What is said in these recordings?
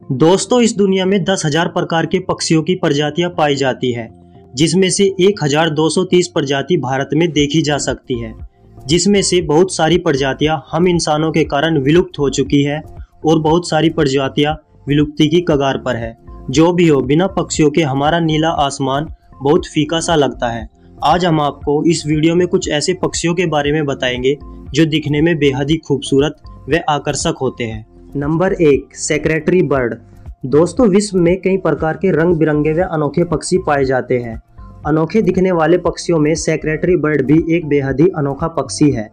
दोस्तों, इस दुनिया में 10,000 प्रकार के पक्षियों की प्रजातियां पाई जाती है, जिसमें से 1,230 प्रजाति भारत में देखी जा सकती है, जिसमें से बहुत सारी प्रजातियां हम इंसानों के कारण विलुप्त हो चुकी है और बहुत सारी प्रजातियां विलुप्ति की कगार पर है। जो भी हो, बिना पक्षियों के हमारा नीला आसमान बहुत फीका सा लगता है। आज हम आपको इस वीडियो में कुछ ऐसे पक्षियों के बारे में बताएंगे जो दिखने में बेहद ही खूबसूरत व आकर्षक होते हैं। Number 1, secretary bird. दोस्तों, विश्व में कई प्रकार के रंग बिरंगे व अनोखे पक्षी पाए जाते हैं। अनोखे दिखने वाले पक्षियों में सेक्रेटरी बर्ड भी एक बेहद ही अनोखा पक्षी है।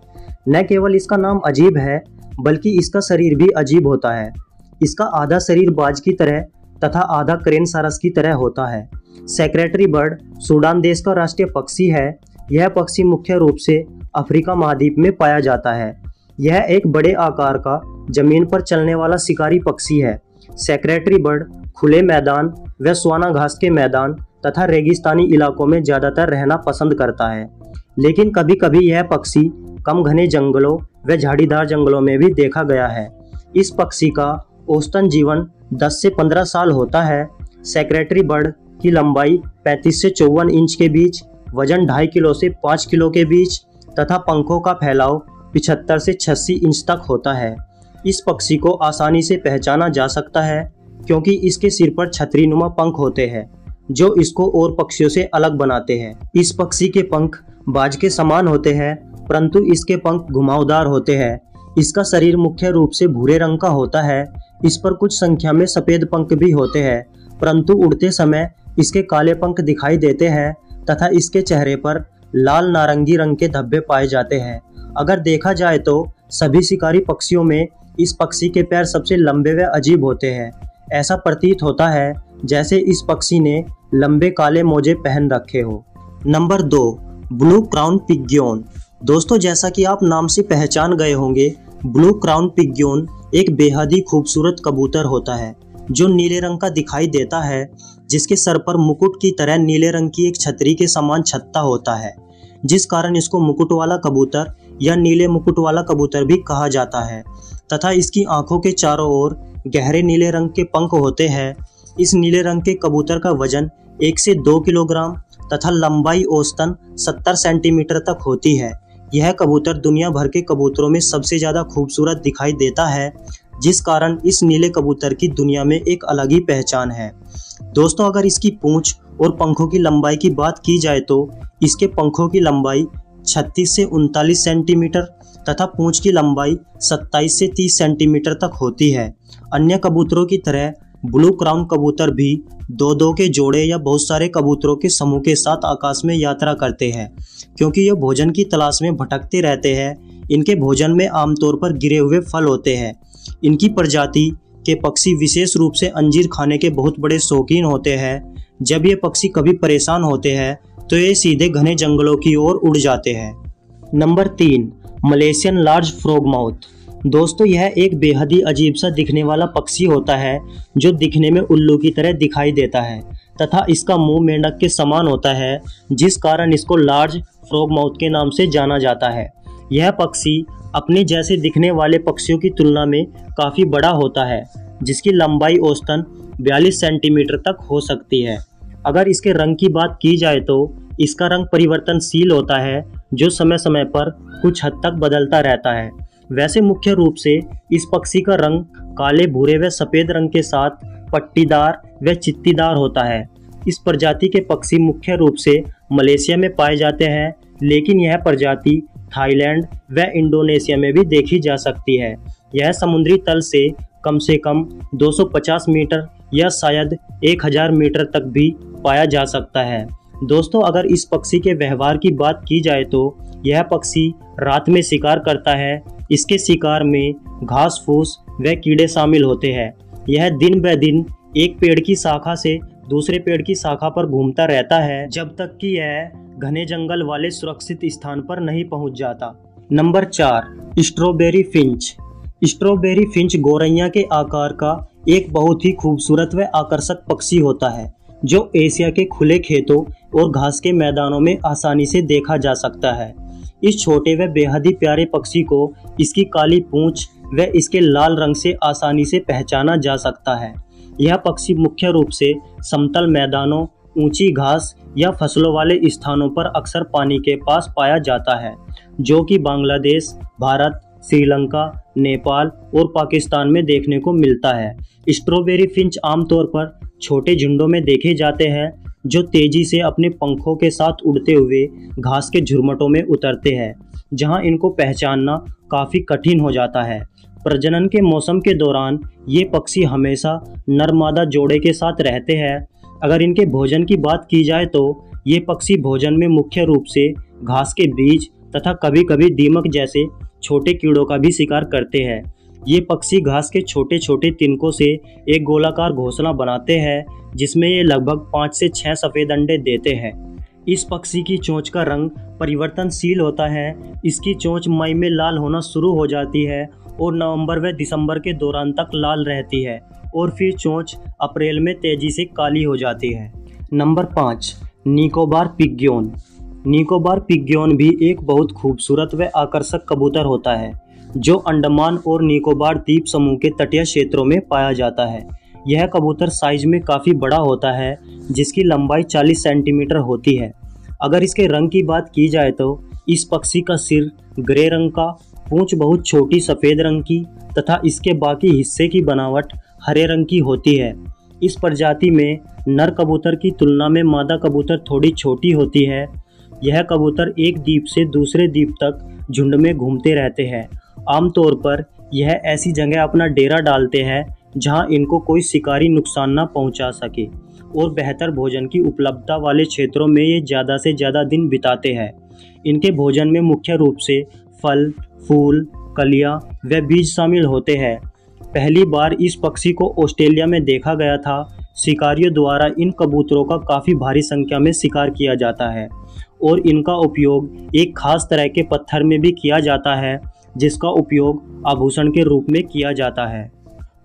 न केवल इसका नाम अजीब है, बल्कि इसका शरीर भी अजीब होता है। इसका आधा शरीर बाज की तरह तथा आधा क्रेन सारस की तरह होता है। सेक्रेटरी बर्ड सूडान देश का राष्ट्रीय पक्षी है। यह पक्षी मुख्य रूप से अफ्रीका महाद्वीप में पाया जाता है। यह एक बड़े आकार का जमीन पर चलने वाला शिकारी पक्षी है। सेक्रेटरी बर्ड खुले मैदान व सुहाना घास के मैदान तथा रेगिस्तानी इलाकों में ज़्यादातर रहना पसंद करता है, लेकिन कभी कभी यह पक्षी कम घने जंगलों व झाड़ीदार जंगलों में भी देखा गया है। इस पक्षी का औसतन जीवन 10 से 15 साल होता है। सेक्रेटरी बर्ड की लंबाई 35 से 54 इंच के बीच, वजन 2.5 किलो से 5 किलो के बीच तथा पंखों का फैलाव 75 से 86 इंच तक होता है। इस पक्षी को आसानी से पहचाना जा सकता है क्योंकि इसके सिर पर छतरीनुमा पंख होते हैं जो इसको और पक्षियों से अलग बनाते हैं। इस पक्षी के पंख बाज के समान होते हैं, परंतु इसके पंख घुमावदार होते हैं। इसका शरीर मुख्य रूप से भूरे रंग का होता है। इस पर कुछ संख्या में सफेद पंख भी होते हैं, परंतु उड़ते समय इसके काले पंख दिखाई देते हैं तथा इसके चेहरे पर लाल नारंगी रंग के धब्बे पाए जाते हैं। अगर देखा जाए तो सभी शिकारी पक्षियों में इस पक्षी के पैर सबसे लंबे व अजीब होते हैं। ऐसा प्रतीत होता है जैसे इस पक्षी ने लंबे काले मोजे पहन रखे हो। Number 2, blue crown pigeon. दोस्तों, जैसा कि आप नाम से पहचान गए होंगे, ब्लू क्राउन पिग्योन एक बेहद ही खूबसूरत कबूतर होता है जो नीले रंग का दिखाई देता है, जिसके सर पर मुकुट की तरह नीले रंग की एक छतरी के समान छत्ता होता है, जिस कारण इसको मुकुट वाला कबूतर या नीले मुकुट वाला कबूतर भी कहा जाता है। तथा इसकी आंखों के चारों ओर गहरे नीले रंग के पंख होते हैं। इस नीले रंग के कबूतर का वजन 1 से 2 किलोग्राम तथा लंबाई औसतन 70 सेंटीमीटर तक होती है। यह कबूतर दुनिया भर के कबूतरों में सबसे ज़्यादा खूबसूरत दिखाई देता है, जिस कारण इस नीले कबूतर की दुनिया में एक अलग ही पहचान है। दोस्तों, अगर इसकी पूंछ और पंखों की लंबाई की बात की जाए तो इसके पंखों की लंबाई 36 से 39 सेंटीमीटर तथा पूंछ की लंबाई 27 से 30 सेंटीमीटर तक होती है। अन्य कबूतरों की तरह ब्लू क्राउन कबूतर भी दो के जोड़े या बहुत सारे कबूतरों के समूह के साथ आकाश में यात्रा करते हैं, क्योंकि ये भोजन की तलाश में भटकते रहते हैं। इनके भोजन में आमतौर पर गिरे हुए फल होते हैं। इनकी प्रजाति के पक्षी विशेष रूप से अंजीर खाने के बहुत बड़े शौकीन होते हैं। जब ये पक्षी कभी परेशान होते हैं तो ये सीधे घने जंगलों की ओर उड़ जाते हैं। Number 3, Malaysian large frogmouth. दोस्तों, यह एक बेहद ही अजीब सा दिखने वाला पक्षी होता है जो दिखने में उल्लू की तरह दिखाई देता है तथा इसका मुंह मेंढक के समान होता है, जिस कारण इसको लार्ज फ्रॉगमाउथ के नाम से जाना जाता है। यह पक्षी अपने जैसे दिखने वाले पक्षियों की तुलना में काफ़ी बड़ा होता है, जिसकी लंबाई औसतन 42 सेंटीमीटर तक हो सकती है। अगर इसके रंग की बात की जाए तो इसका रंग परिवर्तनशील होता है, जो समय समय पर कुछ हद तक बदलता रहता है। वैसे मुख्य रूप से इस पक्षी का रंग काले, भूरे व सफ़ेद रंग के साथ पट्टीदार व चित्तीदार होता है। इस प्रजाति के पक्षी मुख्य रूप से मलेशिया में पाए जाते हैं, लेकिन यह प्रजाति थाईलैंड व इंडोनेशिया में भी देखी जा सकती है। यह समुद्री तल से कम 250 मीटर या शायद 1000 मीटर तक भी पाया जा सकता है। दोस्तों, अगर इस पक्षी के व्यवहार की बात की जाए तो यह पक्षी रात में शिकार करता है। इसके शिकार में घास फूस व कीड़े शामिल होते हैं। यह दिन ब दिन एक पेड़ की शाखा से दूसरे पेड़ की शाखा पर घूमता रहता है, जब तक कि यह घने जंगल वाले सुरक्षित स्थान पर नहीं पहुंच जाता। Number 4, strawberry Finch. Strawberry Finch गौरैया के आकार का एक बहुत ही खूबसूरत व आकर्षक पक्षी होता है, जो एशिया के खुले खेतों और घास के मैदानों में आसानी से देखा जा सकता है। इस छोटे व बेहद ही प्यारे पक्षी को इसकी काली पूंछ व इसके लाल रंग से आसानी से पहचाना जा सकता है। यह पक्षी मुख्य रूप से समतल मैदानों, ऊंची घास या फसलों वाले स्थानों पर अक्सर पानी के पास पाया जाता है, जो कि बांग्लादेश, भारत, श्रीलंका, नेपाल और पाकिस्तान में देखने को मिलता है। स्ट्रॉबेरी फिंच आमतौर पर छोटे झुंडों में देखे जाते हैं, जो तेजी से अपने पंखों के साथ उड़ते हुए घास के झुरमुटों में उतरते हैं, जहां इनको पहचानना काफ़ी कठिन हो जाता है। प्रजनन के मौसम के दौरान ये पक्षी हमेशा नर मादा जोड़े के साथ रहते हैं। अगर इनके भोजन की बात की जाए तो ये पक्षी भोजन में मुख्य रूप से घास के बीज तथा कभी कभी दीमक जैसे छोटे कीड़ों का भी शिकार करते हैं। ये पक्षी घास के छोटे छोटे तिनकों से एक गोलाकार घोंसला बनाते हैं, जिसमें ये लगभग 5 से 6 सफ़ेद अंडे देते हैं। इस पक्षी की चोंच का रंग परिवर्तनशील होता है। इसकी चोंच मई में लाल होना शुरू हो जाती है और नवंबर व दिसंबर के दौरान तक लाल रहती है और फिर चोंच अप्रैल में तेजी से काली हो जाती है। नंबर 5, निकोबार पिग्योन। निकोबार पिग्योन भी एक बहुत खूबसूरत व आकर्षक कबूतर होता है, जो अंडमान और निकोबार द्वीप समूह के तटीय क्षेत्रों में पाया जाता है। यह कबूतर साइज में काफ़ी बड़ा होता है, जिसकी लंबाई 40 सेंटीमीटर होती है। अगर इसके रंग की बात की जाए तो इस पक्षी का सिर ग्रे रंग का, पूंछ बहुत छोटी सफ़ेद रंग की तथा इसके बाकी हिस्से की बनावट हरे रंग की होती है। इस प्रजाति में नर कबूतर की तुलना में मादा कबूतर थोड़ी छोटी होती है। यह कबूतर एक द्वीप से दूसरे द्वीप तक झुंड में घूमते रहते हैं। आमतौर पर यह ऐसी जगह अपना डेरा डालते हैं जहां इनको कोई शिकारी नुकसान न पहुंचा सके और बेहतर भोजन की उपलब्धता वाले क्षेत्रों में ये ज़्यादा से ज़्यादा दिन बिताते हैं। इनके भोजन में मुख्य रूप से फल, फूल, कलियां व बीज शामिल होते हैं। पहली बार इस पक्षी को ऑस्ट्रेलिया में देखा गया था। शिकारियों द्वारा इन कबूतरों का काफ़ी भारी संख्या में शिकार किया जाता है और इनका उपयोग एक खास तरह के पत्थर में भी किया जाता है, जिसका उपयोग आभूषण के रूप में किया जाता है।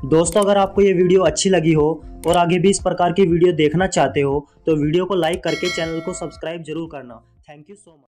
दोस्तों, अगर आपको ये वीडियो अच्छी लगी हो और आगे भी इस प्रकार की वीडियो देखना चाहते हो तो वीडियो को लाइक करके चैनल को सब्सक्राइब जरूर करना। Thank you so much.